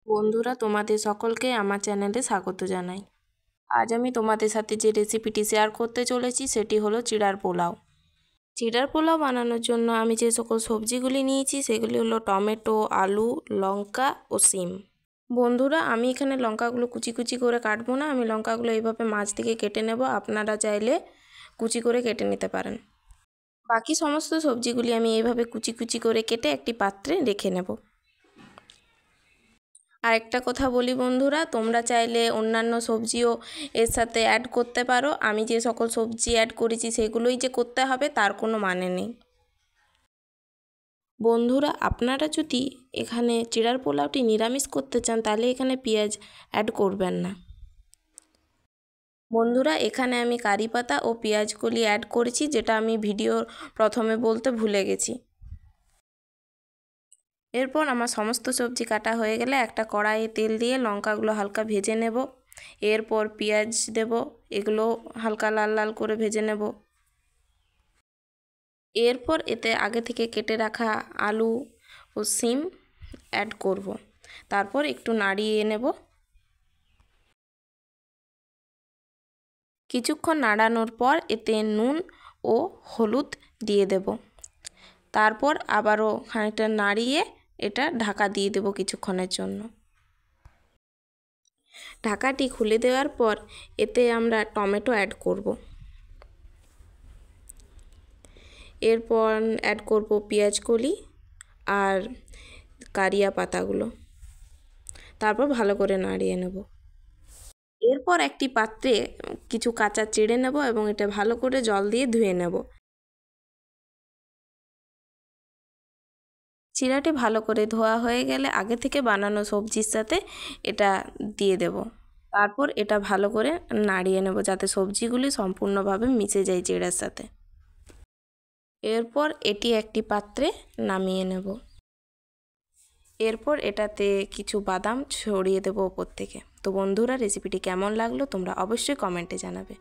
বন্ধুরা, তোমাদের সকলকে আমার চ্যানেলে স্বাগত জানাই। আজ আমি তোমাদের সাথে যে রেসিপিটি শেয়ার করতে চলেছি সেটি হলো চিড়ার পোলাও। চিড়ার পোলাও বানানোর জন্য আমি যে সকল সবজিগুলি নিয়েছি সেগুলি হলো টমেটো, আলু, লঙ্কা ও শিম। বন্ধুরা, আমি এখানে লঙ্কাগুলো কুচি কুচি করে কাটবো না, আমি লঙ্কাগুলো এইভাবে মাছ থেকে কেটে নেব। আপনারা চাইলে কুচি করে কেটে নিতে পারেন। বাকি সমস্ত সবজিগুলি আমি এইভাবে কুচি কুচি করে কেটে একটি পাত্রে রেখে নেব। আর একটা কথা বলি বন্ধুরা, তোমরা চাইলে অন্যান্য সবজিও এর সাথে অ্যাড করতে পারো। আমি যে সকল সবজি অ্যাড করেছি সেগুলোই যে করতে হবে তার কোনো মানে নেই। বন্ধুরা, আপনারা যদি এখানে চিড়ার পোলাওটি নিরামিষ করতে চান তাহলে এখানে পেঁয়াজ অ্যাড করবেন না। বন্ধুরা, এখানে আমি কারি পাতা ও পেঁয়াজ কলি অ্যাড করেছি, যেটা আমি ভিডিওর প্রথমে বলতে ভুলে গেছি। এরপর আমার সমস্ত সবজি কাটা হয়ে গেলে একটা কড়াইয়ে তেল দিয়ে লঙ্কাগুলো হালকা ভেজে নেব। এরপর পেঁয়াজ দেব, এগুলো হালকা লাল লাল করে ভেজে নেব। এরপর এতে আগে থেকে কেটে রাখা আলু ও শিম অ্যাড করব। তারপর একটু নাড়িয়ে নেব। কিছুক্ষণ নাড়ানোর পর এতে নুন ও হলুদ দিয়ে দেব। তারপর আবারও খানিকটা নাড়িয়ে এটা ঢাকা দিয়ে দেব কিছুক্ষণের জন্য। ঢাকাটি খুলে দেওয়ার পর এতে আমরা টমেটো অ্যাড করব। এরপর অ্যাড করব পেঁয়াজ কলি আর কারিয়া পাতাগুলো। তারপর ভালো করে নাড়িয়ে নেব। এরপর একটি পাত্রে কিছু কাঁচা চিড়ে নেব এবং এটা ভালো করে জল দিয়ে ধুয়ে নেব। চিড়াটি ভালো করে ধোয়া হয়ে গেলে আগে থেকে বানানো সবজির সাথে এটা দিয়ে দেব। তারপর এটা ভালো করে নাড়িয়ে নেব যাতে সবজিগুলি সম্পূর্ণভাবে মিশে যায় চিড়ার সাথে। এরপর এটি একটি পাত্রে নামিয়ে নেব। এরপর এটাতে কিছু বাদাম ছড়িয়ে দেবো ওপর থেকে। তো বন্ধুরা, রেসিপিটি কেমন লাগলো তোমরা অবশ্যই কমেন্টে জানাবে।